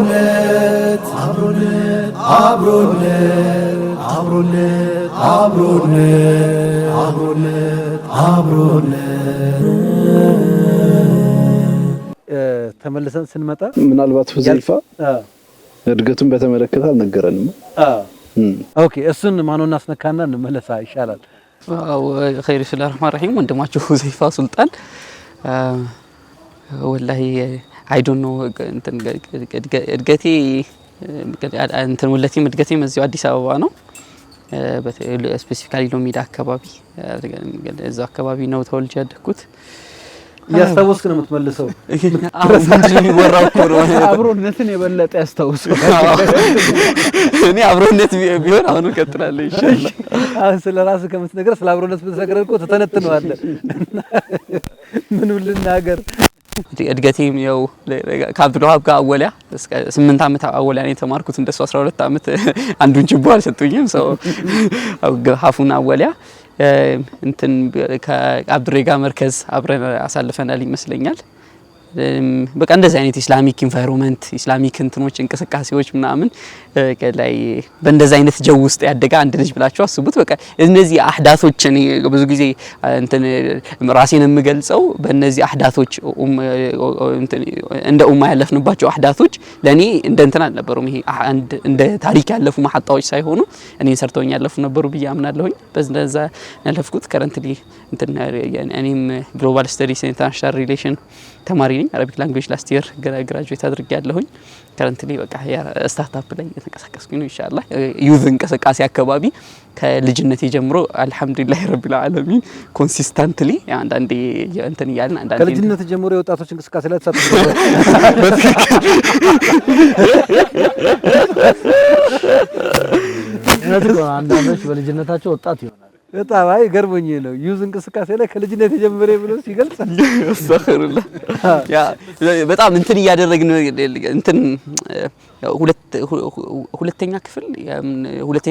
አብሮነት አብሮነት አብሮነት አብሮነት አብሮነት አብሮነት አብሮነት ተመልሰን ስንመጣ ምናልባት ሁዘይፋ እድገቱን በተመለከተ አልነገረንም። ኦኬ እሱን ማን እናስነካና እንመለሳ ይሻላል። خير بسم الله الرحمن الرحيم ወንድማችሁ ሁዘይፋ ሱልጣን والله I don't know እንትን እድገቴ እንትን ወለቴም እድገቴም እዚሁ አዲስ አበባ ነው። ስፔሲፊካሊ ሎሚዳ አካባቢ እዛው አካባቢ ነው ተወልጄ ያደግኩት። ያስታውስክ ነው የምትመልሰው? ምንድነው የሚወራው እኮ ነው። አብሮነትን የበለጠ ያስታውስክ። እኔ አብሮነት ቢሆን አሁን እቀጥላለሁ ኢንሻአላህ። ስለ ራስህ ከምትነግር ስለ አብሮነት ብትነግረን እኮ ተተነትነዋለህ። ምን ልናገር? እድገቴም ያው ከአብዱልዋሃብ ጋር አወሊያ እስከ 8 አመት አወሊያ ነው የተማርኩት። እንደሱ 12 አመት አንዱን ችቦ አልሰጡኝም። ሰው ሀፉን አወሊያ እንትን ከአብዱሬጋ መርከዝ አብረን አሳልፈናል ይመስለኛል። በቃ እንደዚህ አይነት ኢስላሚክ ኢንቫይሮንመንት ኢስላሚክ እንትኖች እንቅስቃሴዎች ምናምን ላይ በእንደዚህ አይነት ጀው ውስጥ ያደገ አንድ ልጅ ብላችሁ አስቡት። በቃ እነዚህ አህዳቶች እኔ ብዙ ጊዜ እንትን ራሴን የምገልጸው በእነዚህ አህዳቶች እንደ ኡማ ያለፍንባቸው አህዳቶች ለኔ እንደ እንትን አልነበሩም። ይሄ አንድ እንደ ታሪክ ያለፉ ማሐጣዎች ሳይሆኑ እኔን ሰርተውኝ ያለፉ ነበሩ ብዬ አምናለሁኝ። በዛ ያለፍኩት ከረንትሊ እንትን እኔም ግሎባል ስተዲስ ኢንተርናሽናል ሪሌሽን ተማሪ ነኝ። አረቢክ ላንጉዌጅ ላስት ይር ግራጁዌት አድርጌያለሁኝ። ከረንትሊ በቃ ያ ስታርታፕ ላይ እየተንቀሳቀስኩኝ ነው ኢንሻአላህ። ዩዝ እንቅስቃሴ አካባቢ ከልጅነቴ ጀምሮ አልহামዱሊላህ ረቢል ዓለሚን ኮንሲስተንትሊ አንዳንዴ እንትን ይያልና አንዳንዴ ከልጅነት ጀምሮ የወጣቶች እንቅስቃሴ ላይ ተሳትፎ አንዳንዶች በልጅነታቸው ወጣት ይሆናል። በጣም አይ ገርሞኝ ነው ዩዝ እንቅስቃሴ ላይ ከልጅነት ጀምሮ ብሎ ሲገልጽ አስተግፍሩላህ። ያ በጣም እንትን እያደረግን እንትን ሁለተኛ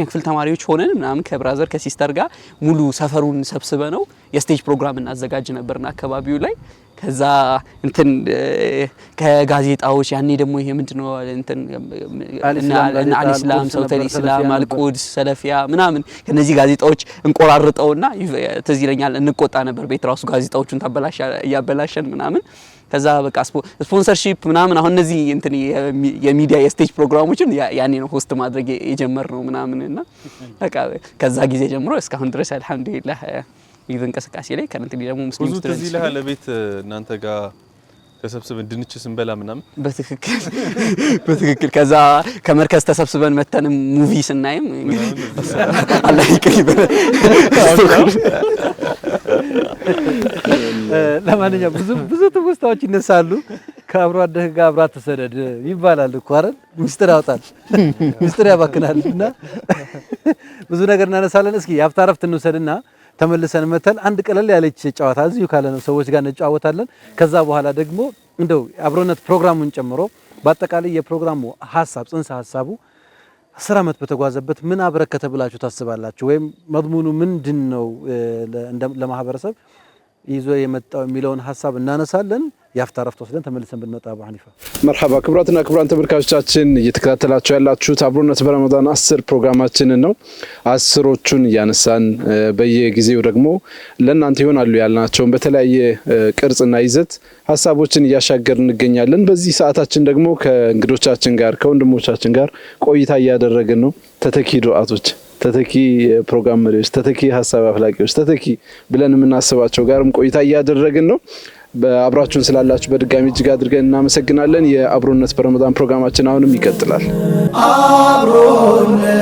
ክፍል ተማሪዎች ሆነን ምናምን ከብራዘር ከሲስተር ጋር ሙሉ ሰፈሩን ሰብስበ ነው የስቴጅ ፕሮግራም እናዘጋጅ ነበርና አካባቢው ላይ ከዛ እንትን ከጋዜጣዎች ያኔ ደግሞ ይሄ ምንድነው እንትን አልኢስላም ሰውተል ኢስላም አልቁድስ ሰለፊያ ምናምን ከነዚህ ጋዜጣዎች እንቆራርጠውና ትዝ ይለኛል እንቆጣ ነበር። ቤት ራሱ ጋዜጣዎቹን ያበላሸን ምናምን ከዛ በቃ ስፖንሰርሺፕ ምናምን አሁን እነዚህ እንትን የሚዲያ የስቴጅ ፕሮግራሞችን ያኔ ነው ሆስት ማድረግ የጀመርነው ምናምንና በቃ ከዛ ጊዜ ጀምሮ እስካሁን ድረስ አልহামዱሊላህ ይንቀሳቀስ ላይ ከረንትሊ ደግሞ ሙስሊም ስትሬት እዚህ ላይ ለቤት እናንተ ጋር ተሰብስበን ድንች ስንበላ ምናምን በትክክል ከዛ ከመርከዝ ተሰብስበን መተን ሙቪ ስናይም አላህ ይቅር ለማንኛውም ብዙ ትውስታዎች ይነሳሉ። ከአብሮ አደግ ጋር አብራ ተሰደድ ይባላል እኮ አይደል? ሚስጥር ያወጣል፣ ሚስጥር ያባክናልና ብዙ ነገር እናነሳለን። እስኪ የሀብታ ረፍት እንውሰድና ተመልሰን መተን አንድ ቀለል ያለች ጨዋታ እዚሁ ካለ ነው ሰዎች ጋር እንጫወታለን። ከዛ በኋላ ደግሞ እንደው አብሮነት ፕሮግራሙን ጨምሮ በአጠቃላይ የፕሮግራሙ ሐሳብ ጽንሰ ሐሳቡ 10 አመት በተጓዘበት ምን አበረከተ ብላችሁ ታስባላችሁ? ወይም መድሙኑ ምንድነው ለማህበረሰብ ይዞ የመጣው የሚለውን ሐሳብ እናነሳለን። የሀፍታ ረፍት ወስደን ተመልሰን ብንመጣ አቡ ሐኒፋ መርሐባ። ክቡራትና ክቡራን ተመልካቾቻችን እየተከታተላችሁ ያላችሁት አብሮነት በረመዳን 10 ፕሮግራማችንን ነው። 10ዎቹን ያነሳን በየጊዜው ደግሞ ለእናንተ ይሆናሉ ያልናቸውን በተለያየ ቅርጽና ይዘት ሐሳቦችን እያሻገርን እንገኛለን። በዚህ ሰዓታችን ደግሞ ከእንግዶቻችን ጋር ከወንድሞቻችን ጋር ቆይታ እያደረግን ነው። ተተኪ ዱዓቶች፣ ተተኪ ፕሮግራም መሪዎች፣ ተተኪ ሐሳብ አፍላቂዎች፣ ተተኪ ብለን የምናስባቸው ጋርም ቆይታ እያደረግን ነው። በአብራችሁን ስላላችሁ በድጋሚ እጅግ አድርገን እናመሰግናለን። የአብሮነት በረመዳን ፕሮግራማችን አሁንም ይቀጥላል። አብሮነት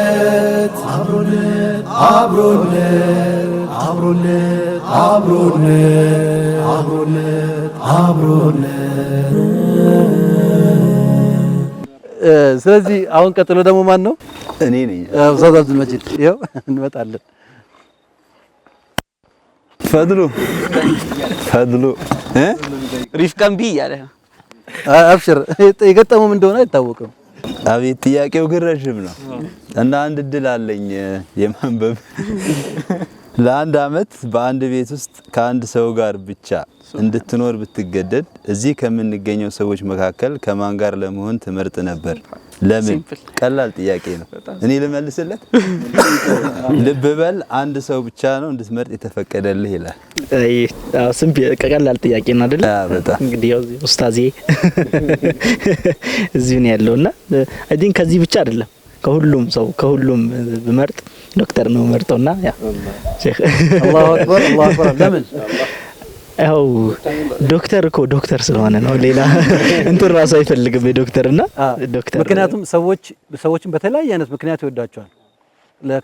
አብሮነት አብሮነት አብሮነት አብሮነት አብሮነት አብሮነት። ስለዚህ አሁን ቀጥሎ ደግሞ ማን ነው? እኔ ነኝ። ኡስታዝ አብዱል መጂድ ይኸው እንመጣለን። ፈድሉ ሪፍቃን ቢ ያለ አብሽር የገጠመው ምን እንደሆነ አይታወቅም። አቤት ጥያቄው ግን ረጅም ነው እና አንድ እድል አለኝ የማንበብ ለአንድ አመት በአንድ ቤት ውስጥ ከአንድ ሰው ጋር ብቻ እንድትኖር ብትገደድ እዚህ ከምንገኘው ሰዎች መካከል ከማን ጋር ለመሆን ትመርጥ ነበር? ለምን? ቀላል ጥያቄ ነው። እኔ ልመልስለት። ልብ በል አንድ ሰው ብቻ ነው እንድትመርጥ የተፈቀደልህ ይላል። አዎ ቀላል ጥያቄ ነው አይደል? በጣም እንግዲህ ያው ኡስታዜ እዚህ ነው ያለውና አይ ቲንክ ከዚህ ብቻ አይደለም ከሁሉም ብመርጥ ዶክተር ነው መርጠውና ያ ሼክ አላሁ አክበር ለምን ያው ዶክተር ስለሆነ ነው ሌላ እንትን ራሱ አይፈልግም ዶክተርና ዶክተር ምክንያቱም ሰዎችን በተለያየ አይነት ምክንያት ይወዳቸዋል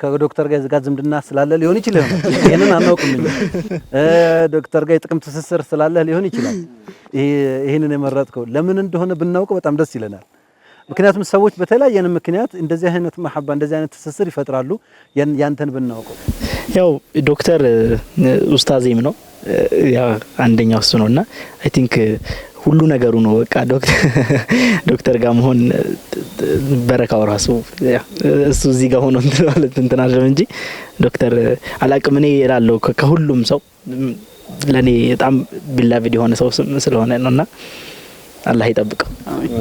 ከዶክተር ጋር ዝጋት ዝምድና ስላለ ሊሆን ይችላል ይሄንን አናውቅም ዶክተር ጋር የጥቅም ትስስር ስላለ ሊሆን ይችላል ይሄንን የመረጥከው ለምን እንደሆነ ብናውቀው በጣም ደስ ይለናል ምክንያቱም ሰዎች በተለያየ ምክንያት እንደዚህ አይነት መሐባ እንደዚህ አይነት ትስስር ይፈጥራሉ ያንተን ብናውቀው ያው ዶክተር ኡስታዜም ነው ያ አንደኛው እሱ ነውና አይ ቲንክ ሁሉ ነገሩ ነው በቃ ዶክተር ጋር መሆን በረካው ራሱ እሱ እዚህ ጋር ሆኖ እንትን አለ እንጂ ዶክተር አላቅም እኔ እላለሁ ከሁሉም ሰው ለኔ በጣም ቢላቪድ የሆነ ሰው ስለሆነ ነውና አላህ ይጠብቀው አሜን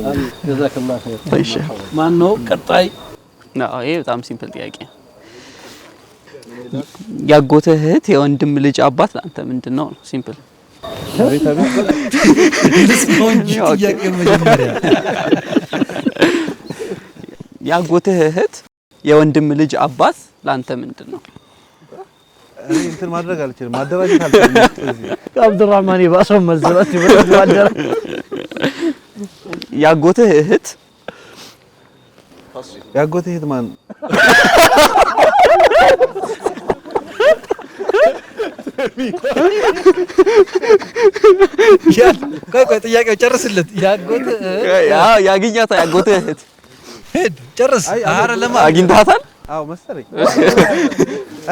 ጀዛከላሁ ኸይር እሺ ማን ነው ቀጣይ ይሄ በጣም ሲምፕል ጥያቄ ያጎትህ እህት የወንድም ልጅ አባት ላንተ ምንድነው ሲምፕል ጥያቄ መጀመሪያ ያጎትህ እህት የወንድም ልጅ አባት ላንተ ምንድነው እኔ እንትን ማድረግ አልችልም ማደራጀት አልችልም አብዱራህማን ይባሰው መልዘራት ይበላል ያጎትህ እህት ማን ቆይ ጥያቄው ጨርስለት ያጎትህ ያግኛታ ያጎትህ እህት ሄድ ጨርስ አይደለም አግኝታታል አዎ መሰለኝ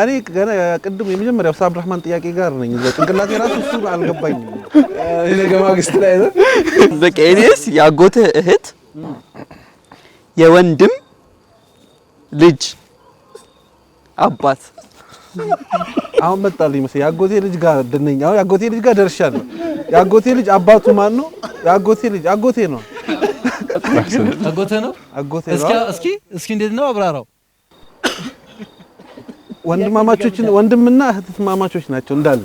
እኔ ገና ቅድም የመጀመሪያው አብዱራህማን ጥያቄ ጋር ነኝ እዛ ጭንቅላቴ ራሱ እሱ አልገባኝም እኔ ገማግስት ላይ ነው በቀኔስ ያጎትህ እህት የወንድም ልጅ አባት አሁን መጣልኝ መሰለኝ ያጎቴ ልጅ ጋር ደነኝ አሁን ያጎቴ ልጅ ጋር ደርሻለሁ ያጎቴ ልጅ አባቱ ማን ነው ያጎቴ ልጅ አጎቴ ነው አጎቴ ነው እስኪ እንዴት ነው አብራራው ወንድምና እህትማማቾች ናቸው እንዳለ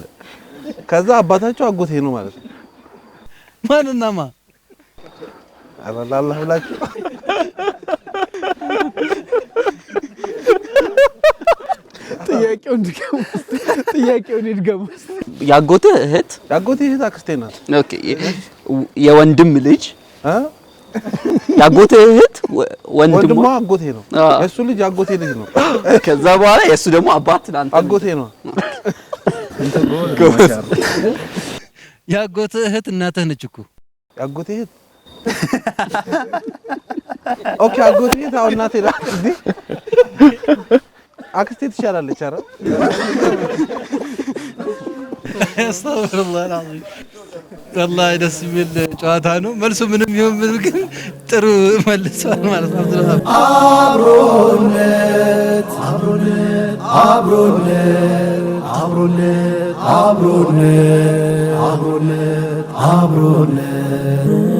ከዛ አባታቸው አጎቴ ነው ማለት ነው ማንና ማ አላህ ብላችሁ ጥያቄውን ይድገሙ ያጎትህ እህት አክስቴ ናት ኦኬ የወንድም ልጅ ያጎትህ እህት ወንድሟ አጎቴ ነው የሱ ልጅ አጎቴ ልጅ ነው ከዛ በኋላ የሱ ደግሞ አባት ላንተ አጎቴ ነው ያጎትህ እህት እናትህ ነች እኮ ያጎቴ እህት ኦኬ አጎቴ እህት አሁን እናቴ ናት እዚህ አክስቴ ትሻላለች አረ አስተግፍሩላህ አልዓዚም والله ደስ የሚል ጨዋታ ነው መልሱ ምንም ይሁን ምን ግን ጥሩ መልሷል ማለት ነው አብሮነት አብሮነት